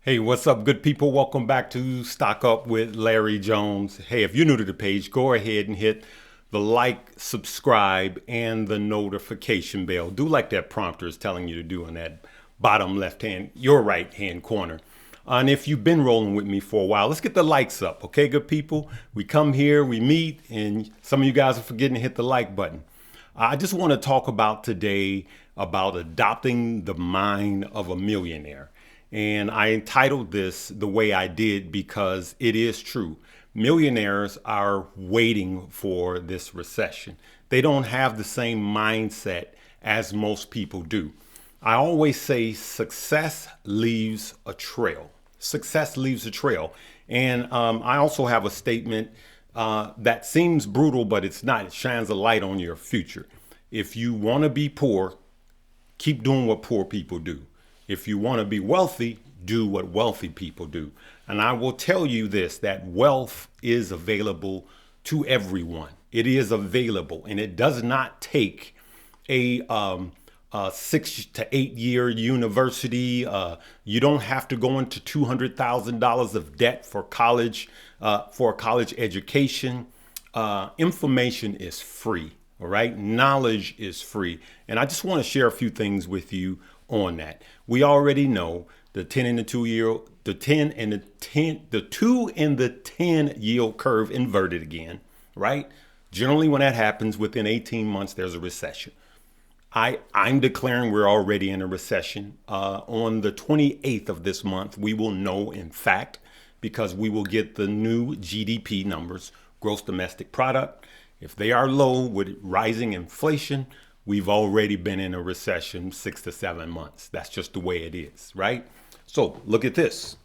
Hey, what's up, good people? Welcome back to Stock Up with Larry Jones. Hey, if you're new to the page, go ahead and hit the like, subscribe, and the notification bell. Do like that prompter is telling you to do in that bottom left hand, your right hand corner. And if you've been rolling with me for a while, let's get the likes up, okay, good people? We come here, we meet, and some of you guys are forgetting to hit the like button. I just want to talk about today about adopting the mind of a millionaire. And I entitled this the way I did because it is true. Millionaires are waiting for this recession. They don't have the same mindset as most people do. I always say success leaves a trail. Success leaves a trail. And I also have a statement that seems brutal, but it's not. It shines a light on your future. If you want to be poor, keep doing what poor people do. If you want to be wealthy, do what wealthy people do. And I will tell you this, that wealth is available to everyone. It is available, and it does not take a 6 to 8 year university. You don't have to go into $200,000 of debt for college, for a college education. Information is free. All right. Knowledge is free. And I just want to share a few things with you on that. We already know the 10 and the 2 year, the 10 and the 10, the 2 and the 10 yield curve inverted again, right? Generally, when that happens within 18 months, there's a recession. I'm declaring we're already in a recession. On the 28th of this month, we will know, in fact, because we will get the new GDP numbers, gross domestic product. If they are low with rising inflation, we've already been in a recession 6 to 7 months. That's just the way it is, right? So look at this.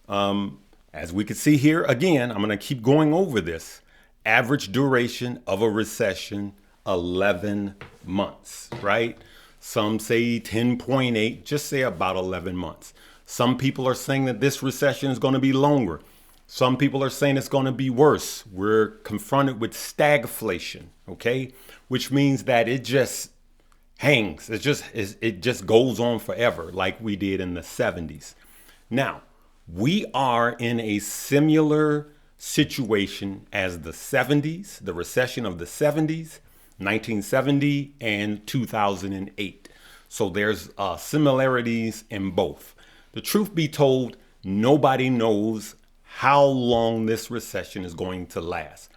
As we can see here, again, I'm going to keep going over this. Average duration of a recession, 11 months, right? Some say 10.8, just say about 11 months. Some people are saying that this recession is going to be longer. Some people are saying it's going to be worse. We're confronted with stagflation, okay? Which means that it just hangs. It just goes on forever like we did in the 70s. Now, we are in a similar situation as the 70s, the recession of the 70s, 1970 and 2008. So there's similarities in both. The truth be told, nobody knows how long this recession is going to last.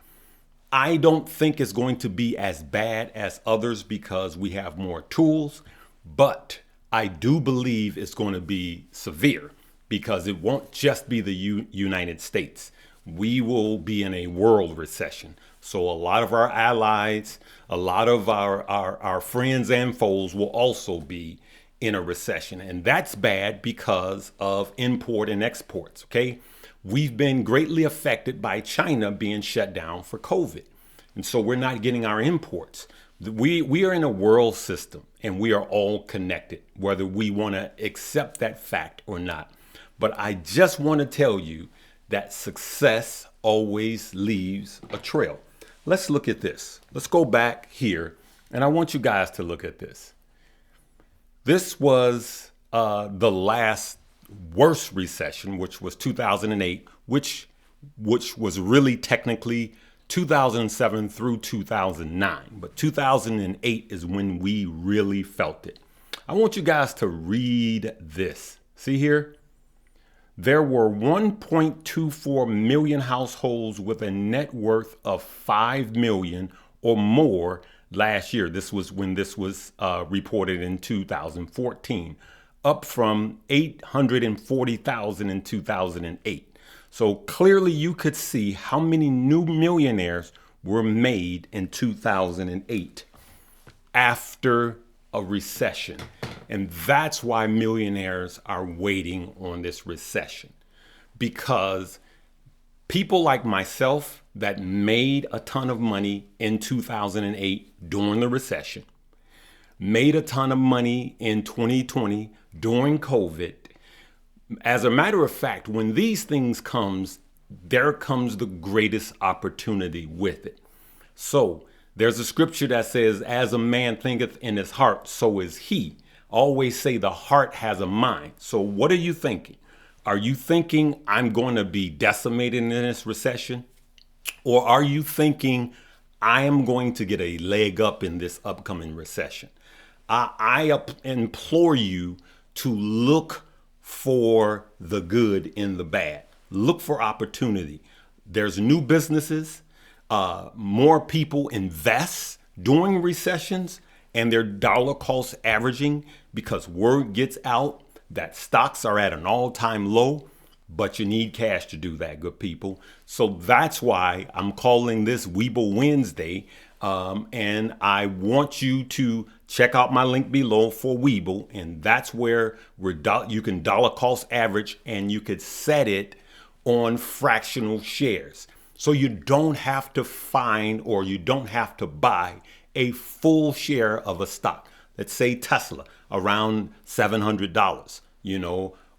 I don't think it's going to be as bad as others because we have more tools, but I do believe it's going to be severe because it won't just be the United States. We will be in a world recession. So a lot of our allies, a lot of our friends and foes will also be in a recession. And that's bad because of import and exports, okay? We've been greatly affected by China being shut down for COVID. And so we're not getting our imports. We are in a world system and we are all connected, whether we want to accept that fact or not. But I just want to tell you that success always leaves a trail. Let's look at this. Let's go back here. And I want you guys to look at this. This was the last worst recession, which was 2008, which was really technically 2007 through 2009. But 2008 is when we really felt it. I want you guys to read this. See here? There were 1.24 million households with a net worth of 5 million or more last year. This was when this was reported in 2014. Up from 840,000 in 2008. So clearly you could see how many new millionaires were made in 2008 after a recession. And that's why millionaires are waiting on this recession. Because people like myself that made a ton of money in 2008 during the recession, made a ton of money in 2020 during COVID. As a matter of fact, when these things comes, there comes the greatest opportunity with it. So there's a scripture that says, as a man thinketh in his heart, so is he. Always say the heart has a mind. So what are you thinking? Are you thinking I'm going to be decimated in this recession? Or are you thinking I am going to get a leg up in this upcoming recession? I implore you to look for the good in the bad. Look for opportunity. There's new businesses. More people invest during recessions, and their dollar cost averaging because word gets out that stocks are at an all-time low, but you need cash to do that, good people. So that's why I'm calling this Weeble Wednesday. And I want you to check out my link below for Weeble. And that's where you can dollar cost average, and you could set it on fractional shares. So you don't have to find, or you don't have to buy a full share of a stock. Let's say Tesla around $700,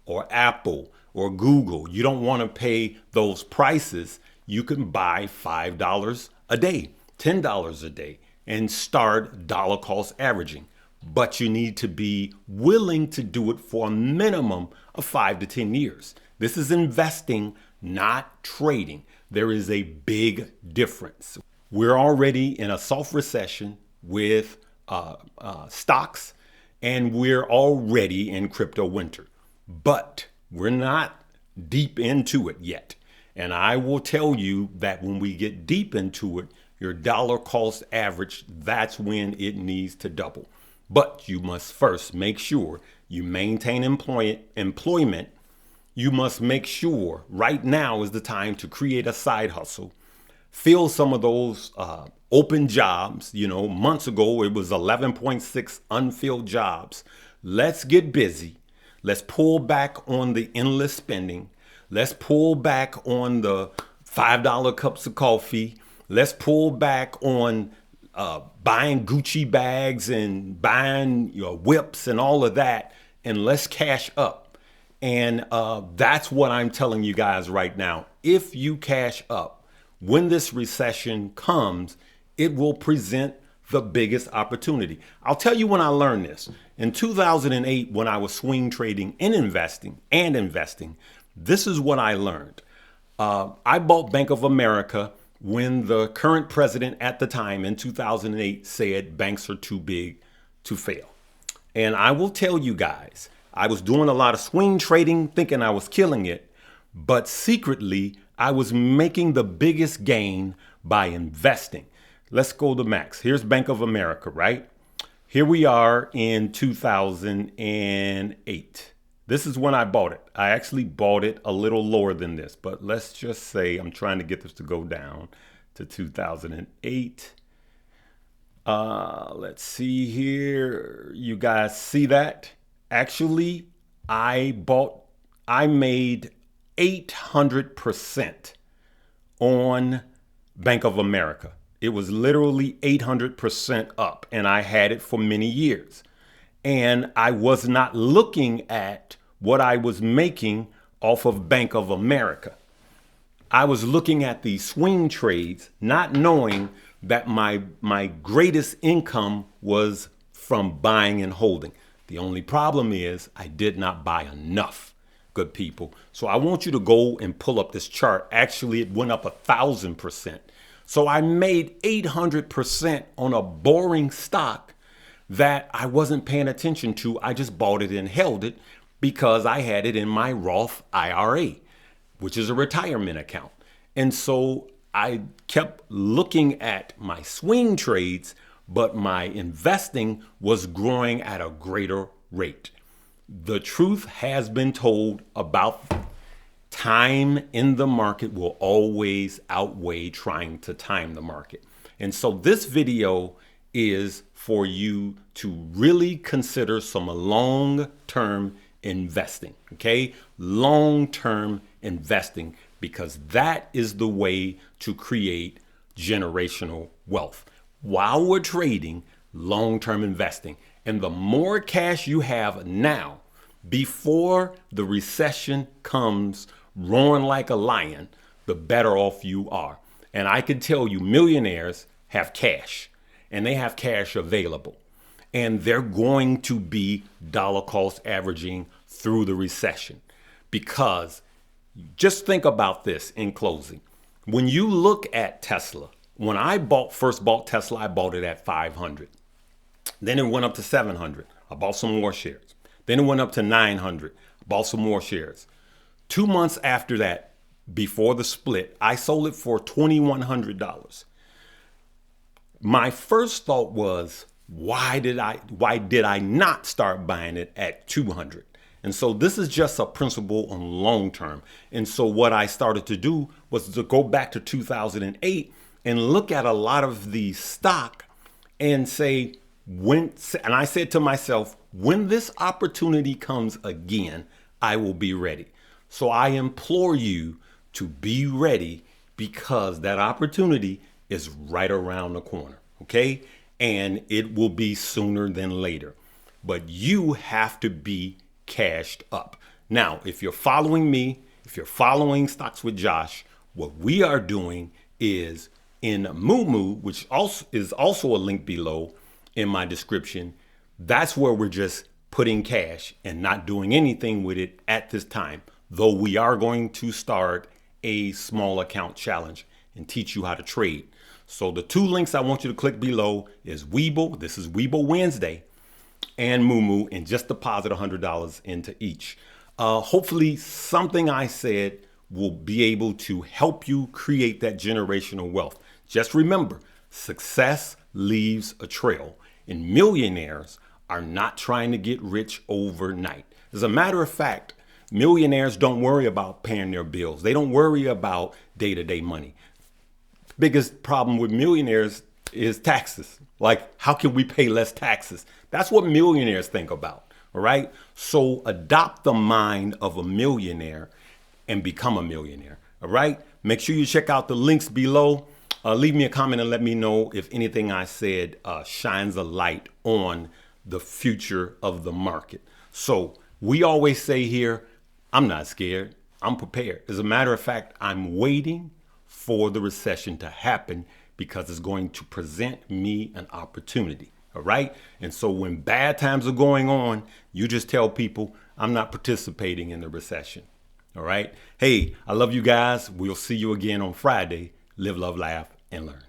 or Apple or Google. You don't want to pay those prices. You can buy $5 a day, $10 a day, and start dollar cost averaging. But you need to be willing to do it for a minimum of 5 to 10 years. This is investing, not trading. There is a big difference. We're already in a soft recession with stocks, and we're already in crypto winter. But we're not deep into it yet. And I will tell you that when we get deep into it, your dollar cost average, that's when it needs to double. But you must first make sure you maintain employment. You must make sure right now is the time to create a side hustle. Fill some of those open jobs. Months ago, it was 11.6 unfilled jobs. Let's get busy. Let's pull back on the endless spending. Let's pull back on the $5 cups of coffee. Let's pull back on buying Gucci bags and buying whips and all of that. And let's cash up. And that's what I'm telling you guys right now. If you cash up, when this recession comes, it will present the biggest opportunity. I'll tell you when I learned this. In 2008, when I was swing trading and investing, this is what I learned. I bought Bank of America when the current president at the time in 2008 said banks are too big to fail. And I will tell you guys, I was doing a lot of swing trading, thinking I was killing it, but secretly I was making the biggest gain by investing. Let's go to Max. Here's Bank of America, right? Here we are in 2008. This is when I bought it. I actually bought it a little lower than this, but let's just say I'm trying to get this to go down to 2008. Let's see here. You guys see that? Actually, I made 800% on Bank of America. It was literally 800% up, and I had it for many years. And I was not looking at what I was making off of Bank of America. I was looking at these swing trades, not knowing that my greatest income was from buying and holding. The only problem is I did not buy enough, good people. So I want you to go and pull up this chart. Actually, it went up 1,000%. So I made 800% on a boring stock that I wasn't paying attention to. I just bought it and held it because I had it in my Roth IRA, which is a retirement account. And so I kept looking at my swing trades, but my investing was growing at a greater rate. The truth has been told about time in the market will always outweigh trying to time the market. And so this video is for you to really consider some long-term investing, okay? Long-term investing, because that is the way to create generational wealth. While we're trading, long-term investing. And the more cash you have now, before the recession comes roaring like a lion, the better off you are. And I can tell you, millionaires have cash, and they have cash available. And they're going to be dollar cost averaging through the recession. because just think about this in closing. When you look at Tesla, when I first bought Tesla, I bought it at 500. Then it went up to 700. I bought some more shares. Then it went up to 900. I bought some more shares. 2 months after that, before the split, I sold it for $2,100. My first thought was, why did I not start buying it at 200? And so this is just a principle on long term. And so what I started to do was to go back to 2008 and look at a lot of the stock and say, and I said to myself, when this opportunity comes again, I will be ready. So I implore you to be ready, because that opportunity is right around the corner, okay? And it will be sooner than later. But you have to be cashed up. Now, if you're following me, if you're following Stocks with Josh, what we are doing is in Moo, which is also a link below in my description. That's where we're just putting cash and not doing anything with it at this time. Though we are going to start a small account challenge and teach you how to trade. So the two links I want you to click below is Webull. This is Webull Wednesday, and Moo, and just deposit $100 into each. Hopefully something I said will be able to help you create that generational wealth. Just remember, success leaves a trail, and millionaires are not trying to get rich overnight. As a matter of fact, millionaires don't worry about paying their bills. They don't worry about day-to-day money. Biggest problem with millionaires is taxes. Like, how can we pay less taxes? That's what millionaires think about, all right? So adopt the mind of a millionaire and become a millionaire, all right? Make sure you check out the links below. Leave me a comment and let me know if anything I said shines a light on the future of the market. So we always say here, I'm not scared, I'm prepared. As a matter of fact, I'm waiting for the recession to happen because it's going to present me an opportunity. All right. And so when bad times are going on, you just tell people I'm not participating in the recession. All right. Hey, I love you guys. We'll see you again on Friday. Live, love, laugh, and learn.